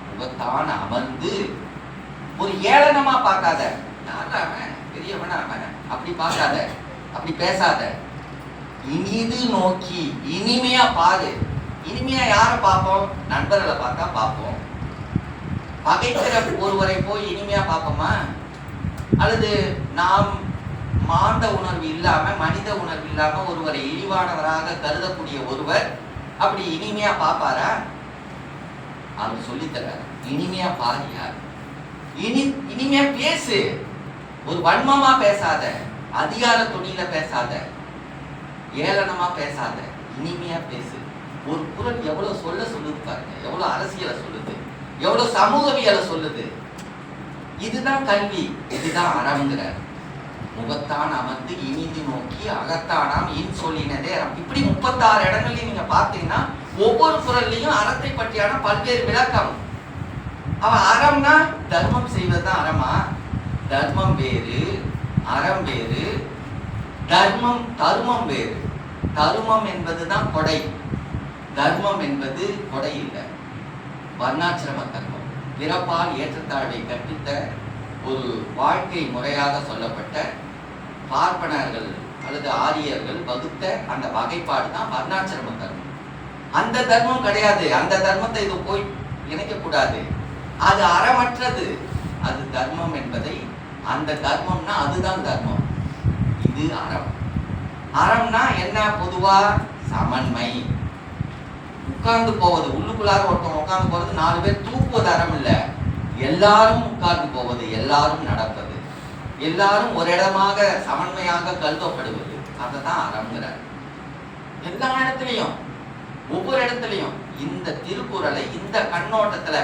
முகத்தான் அமர்ந்து ஒரு ஏளனமா பார்க்காத. யாரா அவன், பெரியவனா அவன், அப்படி பார்க்காத, அப்படி பேசாத. இனிது நோக்கி இனிமையா பாரு. இனிமையா யாரை பார்ப்போம்? நண்பர்களை பார்த்தா பார்ப்போம். பகைக்கிற ஒருவரை போய் இனிமையா பார்ப்போமா? அல்லது நாம் மாந்த உணர்வு இல்லாம, மனித உணர்வு இல்லாம ஒருவரை இழிவானவராக கருதக்கூடிய ஒருவர் அப்படி இனிமையா பார்ப்பாரா? அவர் சொல்லித்தரார். இனிமையா பாரியா, இனிமையா பேசு. ஒரு வன்மமா பேசாத, அதிகார துணியில பேசாத, ஏளனமா பேசாத, இனிமையா பேசு. ஒரு குரல் எவ்வளவு சொல்லுது பாருங்க. எவ்வளவு அரசியலை சொல்லுது, எவ்வளவு சமூகவியலை சொல்லுது. இதுதான் கல்வி, இதுதான் அறம்ங்கிறார். முகத்தான் அமர்ந்து இனிது நோக்கி அகத்தானாம் இன் சொல்லினதே அறம். இப்படி 36 இடங்கள்லையும் நீங்க பார்த்தீங்கன்னா ஒவ்வொரு குறள்லையும் அறத்தை பற்றியான பல்வேறு விளக்கம். அவன் அறம்னா தர்மம் செய்வதுதான் அறமா? தர்மம் வேறு, அறம் வேறு. தர்மம் வேறு. தருமம் என்பதுதான் கொடை, தர்மம் என்பது கொடை இல்லை, வர்ணாசிரம தர்மம். பிறப்பால் ஏற்றத்தாழ்வை கற்பித்த ஒரு வாழ்க்கை முறையாக சொல்லப்பட்ட பார்ப்பனர்கள் அல்லது ஆரியர்கள் வகுத்த அந்த வகைப்பாடு தான் வர்ணாசிரம தர்மம். அந்த தர்மம் கிடையாது. அந்த தர்மத்தை இது போய் இணைக்கக்கூடாது. அது அறமற்றது, அது தர்மம் என்பதை, அந்த தர்மம்னா அதுதான் தர்மம், இது அறம். அறம்னா என்ன? பொதுவா சமன்மை. உட்கார்ந்து போவது, உள்ளுக்குள்ளார ஒருத்தன் உட்கார்ந்து போறது, 4 பேர் தூக்குவது அறம் இல்லை. எல்லாரும் உட்கார்ந்து போவது, எல்லாரும் நடப்பது, எல்லாரும் ஒரு இடமாக சமன்மையாக கருதப்படுவது, அதுதான் அறம்ங்கிறார். எல்லா இடத்துலையும், ஒவ்வொரு இடத்துலையும். இந்த திருக்குறளை இந்த கண்ணோட்டத்துல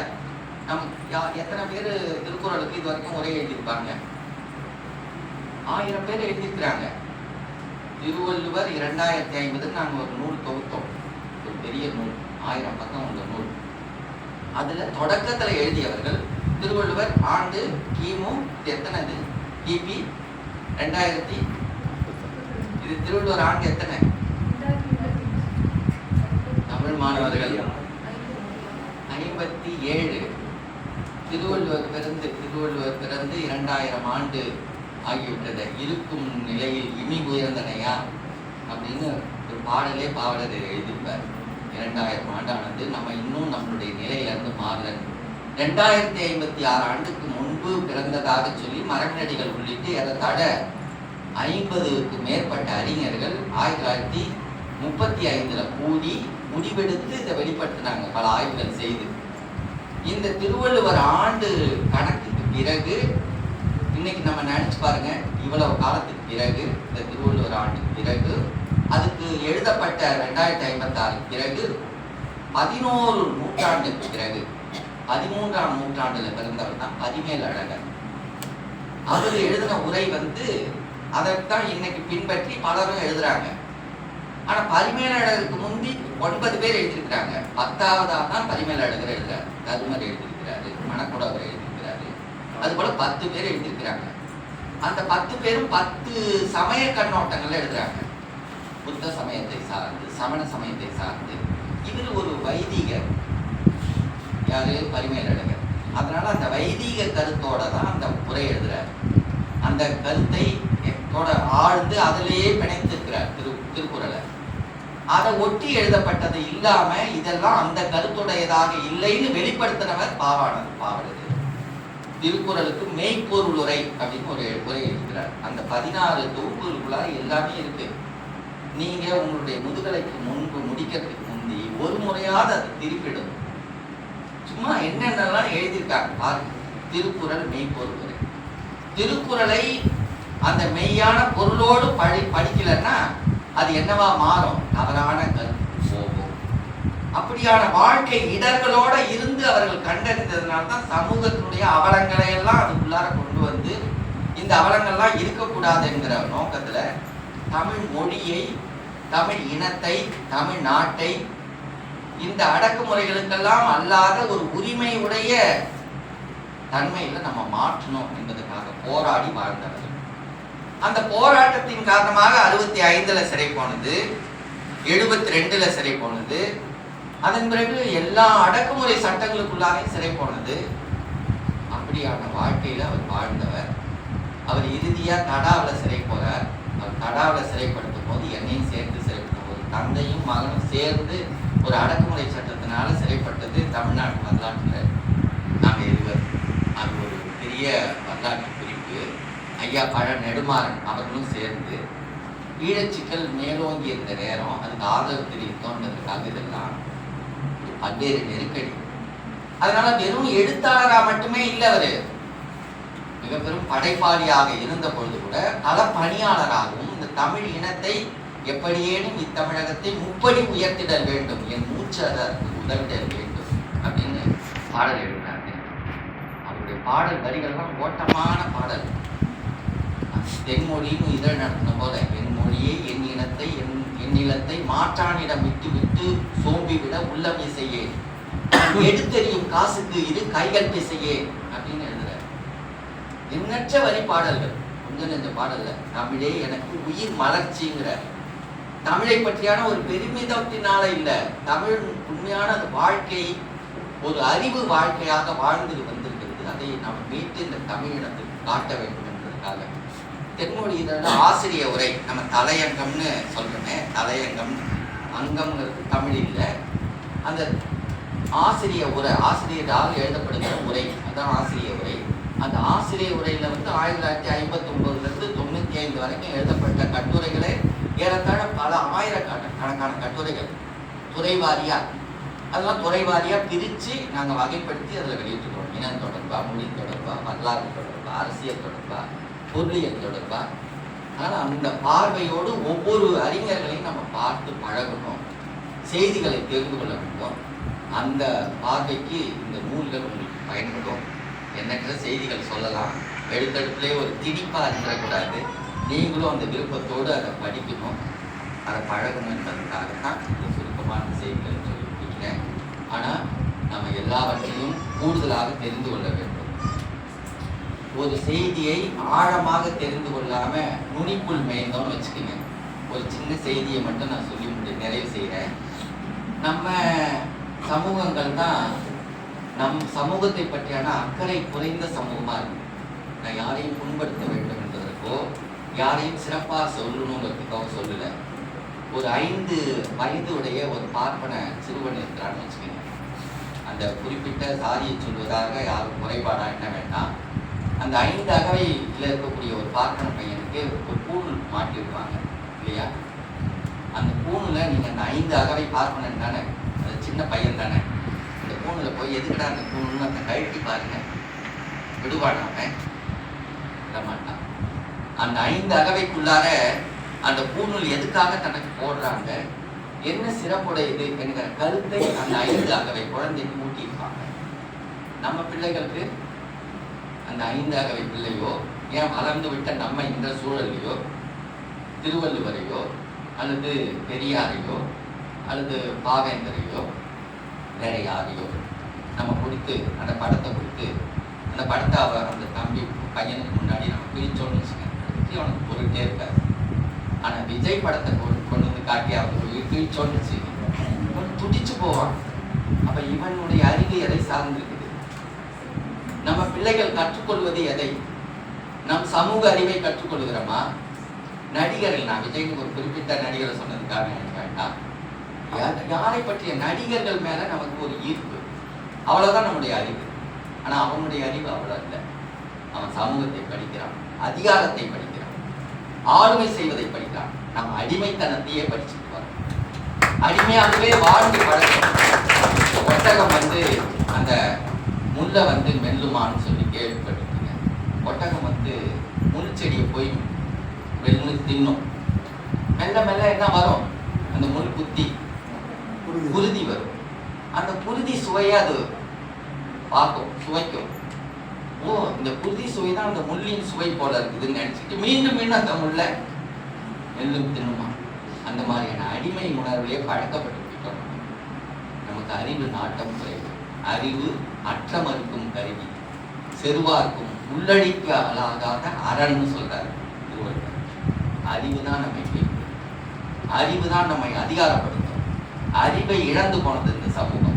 எத்தனை பேர் திருக்குறளுக்கு இது வரைக்கும் உரை எழுதியிருப்பாங்க? 1000 பேர் எழுதியிருக்கிறாங்க. திருவள்ளுவர் 2050 நாங்கள் ஒரு நூல் தொகுத்தோம், ஒரு பெரிய நூல், 1000 பக்கம் உள்ள நூல். அதுல தொடக்கத்துல எழுதியவர்கள் திருவள்ளுவர் ஆண்டு கிமு எத்தனைது? கிபி 2000. இது திருவள்ளுவர் ஆண்டு எத்தனை? தமிழ் மாணவர்கள் 57. திருவள்ளுவர் பிறந்து 2000 ஆண்டு ஆகிவிட்டது. இருக்கும் நிலையில் இனி உயர்ந்தனையா அப்படின்னு ஒரு பாடலே பாவலர் எழுதியிருப்பார். 2000 ஆண்டானது நம்ம இன்னும் நம்மளுடைய நிலையிலிருந்து மாறல. 2056 ஆண்டுக்கு முன்பு பிறந்ததாக சொல்லி மரபினடிகள் உள்ளிட்டு ஏறத்தாழ 50க்கு மேற்பட்ட அறிஞர்கள் 1935 கூடி முடிவெடுத்து இதை வெளிப்படுத்தினாங்க, பல ஆய்வுகள் செய்து. இந்த திருவள்ளுவர் ஆண்டு கணக்குக்கு பிறகு இன்னைக்கு நம்ம நினைச்சு பாருங்க, இவ்வளவு காலத்துக்கு பிறகு, இந்த திருவள்ளுவர் ஆண்டுக்கு பிறகு, அதுக்கு எழுதப்பட்ட 2056 பிறகு 11 நூற்றாண்டுக்கு பிறகு 13ஆம் நூற்றாண்டுல பிறந்தவர் தான் பரிமேலழகர். அவர் எழுதின உரை அதைத்தான் இன்னைக்கு பின்பற்றி பலரும் எழுதுறாங்க. ஆனா பரிமேலழகருக்கு முந்தி 9 பேர் எழுதியிருக்கிறாங்க. 10ஆவதா தான் பரிமேலழகர் எழுதுறாரு. தருமர் எழுதியிருக்கிறாரு, மணக்குடவர் எழுதியிருக்கிறாரு, அது போல 10 பேர் எழுதியிருக்கிறாங்க. அந்த 10 பேரும் 10 சமய கண்ணோட்டங்கள் எழுதுறாங்க. புத்த சமயத்தை சார்ந்து, சமண சமயத்தை சார்ந்து. இவர் ஒரு வைதிகர். யாரு? பரிமேலழகர். அதனால அந்த வைதிக கருத்தோட தான் அந்த உரை எழுதுறாரு. அந்த கருத்தை ஆழ்ந்து அதிலேயே பிணைத்திருக்கிறார் திருக்குறளை. அதை ஒட்டி எழுதப்பட்டது இல்லாம இதெல்லாம் அந்த கருத்துடையதாக இல்லைன்னு வெளிப்படுத்தினவர் பாவலர். திருக்குறளுக்கு மெய்ப்பொருள் உரை அப்படின்னு ஒரு உரை எழுதுகிறார். அந்த 16 தொகுப்புகளுக்குள்ளார எல்லாமே இருக்கு. நீங்க உங்களுடைய முதுகலைக்கு முன்பு முடிக்கிறதுக்கு முந்தி ஒரு முறையாவது அதை திருப்பிடும். சும்மா என்னென்னலாம் எழுதியிருக்காங்க பாருங்க. திருக்குறள் மெய்ப்பொருள் உரை. திருக்குறளை அந்த மெய்யான பொருளோடு படிக்கலன்னா அது என்னவா மாறும்? தவறான கருத்து போகும். அப்படியான வாழ்க்கை இடர்களோட இருந்து அவர்கள் கண்டறிந்ததுனால தான் சமூகத்தினுடைய அவலங்களை எல்லாம் அதுக்குள்ளார கொண்டு வந்து இந்த அவலங்கள்லாம் இருக்கக்கூடாது என்கிற நோக்கத்துல தமிழ் மொழியை, தமிழ் இனத்தை, தமிழ் நாட்டை இந்த அடக்குமுறைகளுக்கெல்லாம் அல்லாத ஒரு உரிமை உடைய தன்மையில நம்ம மாற்றணும் என்பதற்காக போராடி வாழ்ந்தவர்கள். அந்த போராட்டத்தின் காரணமாக 65 சிறை போனது, 72 சிறை போனது, அதன் பிறகு எல்லா அடக்குமுறை சட்டங்களுக்குள்ளாரையும் சிறை போனது. அப்படியான வாழ்க்கையில அவர் வாழ்ந்தவர். அவர் இறுதியா தடாவில் சிறை போறார். அவர் தடாவில் சிறைப்படுத்தும் போது என்னையும் சேர்த்து சிறைப்படும் ஒரு தந்தையும் மகனும் சேர்ந்து ஒரு அடக்குமுறை சட்டத்தினால சிறைப்பட்டது தமிழ்நாட்டு வரலாற்றில் நாங்கள் இருவர். அது ஒரு பெரிய வரலாற்று குறிப்பு. ஐயா பழ நெடுமாறன் அவர்களும் சேர்ந்து ஈழச்சிக்கல் மேலோங்கி இருந்த நேரம் அதுக்கு ஆதரவு தெரிவித்தோன்றதுக்காக இதெல்லாம் பல்வேறு நெருக்கடி. அதனால வெறும் எழுத்தாளரா மட்டுமே இல்லை, அவரு மிக பெரும் படைப்பாளியாக இருந்த பொழுது கூட பல பணியாளராகவும் இந்த தமிழ் இனத்தை எப்படியேனும் இத்தமிழகத்தை முப்படி உயர்த்திடல் வேண்டும், என் மூச்சு அதற்கு உதவிடல் வேண்டும் அப்படின்னு பாடல் எழுதினாங்க. அவருடைய பாடல் வரிகள்லாம் ஓட்டமான பாடல். தென்மொழின்னு இதழ் நடத்தின போல என் மொழியை என் இனத்தை என் நிலத்தை மாற்றானிடம் விட்டு விட்டு சோம்பி விட உள்ளம் இசையே எடுத்தெறியும் காசுக்கு இது கைகள் பிசையே அப்படின்னு எழுதுறாரு. எண்ணற்ற வரி பாடல்கள், கொஞ்சம் நெஞ்ச பாடல்ல. தமிழே எனக்கு உயிர் மலர்ச்சிங்கிற தமிழை பற்றியான ஒரு பெருமிதத்தினால இல்ல, தமிழ் உண்மையான அந்த வாழ்க்கை ஒரு அறிவு வாழ்க்கையாக வாழ்ந்து வந்திருக்கிறது. அதை நாம் மீட்டு இந்த தமிழினத்துக்கு காட்ட வேண்டும் என்பதற்காக தென்மொழி இதோட ஆசிரிய உரை, நம்ம தலையங்கம்னு சொல்றோமே, தலையங்கம் அங்கம்ங்கிறது தமிழ் இல்லை, அந்த ஆசிரிய உரை, ஆசிரியரால் எழுதப்படுகிற உரை, அதான் ஆசிரிய உரை. அந்த ஆசிரிய உரையில 1959 95 வரைக்கும் எழுதப்பட்ட கட்டுரைகளே ஏறத்தாழ பல ஆயிரக்கணக்கான கட்டுரைகள் துறைவாரியா, அதெல்லாம் துறைவாரியா பிரித்து நாங்கள் வகைப்படுத்தி அதில் வெளியிட்டுக்கிறோம். இனம் தொடர்பா, மொழி தொடர்பா, வரலாறு தொடர்பா, அரசியல் தொடர்பா, பொருளியல் தொடர்பா. ஆனால் அந்த பார்வையோடு ஒவ்வொரு அறிஞர்களையும் நம்ம பார்த்து பழகணும், செய்திகளை தெரிந்து கொள்ள வேண்டும். அந்த பார்வைக்கு இந்த நூல்கள் உங்களுக்கு பயன்படும். எண்ணற்ற செய்திகள் சொல்லலாம், எழுத்தெடுப்புலேயே ஒரு திணிப்பாக இருக்கக்கூடாது. நீங்களும் அந்த விருப்பத்தோடு அதை படிக்கணும், அதை பழகணும் என்பதற்காகத்தான் இந்த சுருக்கமான செய்திகளை சொல்லி முடிக்கிறேன். ஆனால் நம்ம எல்லாவற்றையும் கூடுதலாக தெரிந்து கொள்ள வேண்டும். ஒரு செய்தியை ஆழமாக தெரிந்து கொள்ளாமல் நுனிக்குள் மேய்ந்தோம்னு வச்சுக்கோங்க. ஒரு சின்ன செய்தியை மட்டும் நான் சொல்லி நிறைவு செய்கிறேன். நம்ம சமூகங்கள் தான் நம் சமூகத்தை பற்றியான அக்கறை குறைந்த சமூகமாக இருக்கு. நான் யாரையும் புண்படுத்த வேண்டும் என்பதற்கோ யாரையும் சிறப்பாக சொல்லணுங்கிறதுக்காக சொல்லலை. ஒரு 5 வயது உடைய ஒரு பார்ப்பன சிறுவன் இருக்கிறான்னு வச்சுக்கோங்க. அந்த குறிப்பிட்ட சாதியை சொல்வதாக யாரும் குறைபாடாக என்ன வேண்டாம். அந்த 5 அகவையில் இருக்கக்கூடிய ஒரு பார்ப்பன பையனுக்கு ஒரு பூண் மாட்டிருப்பாங்க இல்லையா? அந்த பூணில் நீங்கள் அந்த 5 அகவை பார்ப்பனன் தானே, அது சின்ன பையன் தானே, அந்த பூணில் போய் எதுக்கடா அந்த பூணுன்னு அந்த கழட்டி பாருங்க, விடுவாடாம விடமாட்டான். அந்த 5 அகவைக்குள்ளார அந்த பூணூல் எதுக்காக தனக்கு போடுறாங்க, என்ன சிறப்புடையது என்கிற கருத்தை அந்த 5 அகவை குழந்தைக்கு ஊட்டியிருப்பாங்க. நம்ம பிள்ளைகளுக்கு அந்த 5 அகவை பிள்ளையோ, ஏன் வளர்ந்து விட்ட நம்ம இந்த சூழலையோ, திருவள்ளுவரையோ அல்லது பெரியாரையோ அல்லது பாவேந்தரையோ வேற யாரையோ நம்ம கொடுத்து அந்த படத்தை கொடுத்து அந்த படத்தை அந்த தம்பி பையனுக்கு முன்னாடி நம்ம பிரிச்சோன்னு வச்சுக்கோங்க, அவனுக்கு பொருட்டே இருக்காது. ஆனால் விஜய் படத்தை கொண்டு வந்து காட்டி அவனுக்கு பிரிச்சோன்னு வச்சுக்கோங்க, துடிச்சு போவான். அப்போ இவனுடைய அறிவு எதை சார்ந்திருக்குது? நம்ம பிள்ளைகள் கற்றுக்கொள்வது எதை? நம் சமூக அறிவை கற்றுக்கொள்கிறோமா? நடிகர்கள், நான் விஜய்க்கு ஒரு குறிப்பிட்ட நடிகரை சொன்னதுக்காக எனக்கு வேண்டாம், யாரை பற்றிய நடிகர்கள் மேல நமக்கு ஒரு ஈர்ப்பு, அவ்வளவுதான் நம்முடைய அறிவு. ஆனா அவனுடைய அறிவு அவ்வளவு இல்லை. அவன் சமூகத்தை படிக்கிறான், அதிகாரத்தை படிக்கிறான், ஆளுமை செய்வதை படிக்கிறான். நம்ம அடிமைத்தனத்தையே படிச்சுட்டு வரோம். அடிமையாகவே வாழ்ந்து பழக்கம். ஒட்டகம் அந்த முல்லை மெல்லுமான்னு சொல்லி கேள்விப்பட்டிருக்கீங்க. ஒட்டகம் முள் செடியை போய் வெள்ளு தின்னும். மெல்ல மெல்ல என்ன வரும்? அந்த முள் குத்தி குருதி வரும். அந்த குருதி சுவையை அது பார்க்கும், சுவைக்கும். ஓ, இந்த குருதி சுவை தான் அந்த முள்ளின் சுவை போல இருக்குதுன்னு நினைச்சிட்டு மீண்டும் மீண்டும் அந்த முல்லை மெல்லும் தின்னுமா. அந்த மாதிரியான அடிமை உணர்விலே பழக்கப்பட்டுக்கிட்டோம். நமக்கு அறிவு நாட்டம் குறைவு. அறிவு அற்றமறுக்கும் கருவி, செருவார்க்கும் உள்ளடிக்கு அழகாக அரண்னு சொல்றாரு திருவள்ளுவர். அறிவு தான் நம்மை கேட்கும், அறிவு தான் நம்மை அதிகாரப்படுத்தும். அறிவை இழந்து போனது இந்த சமூகம்.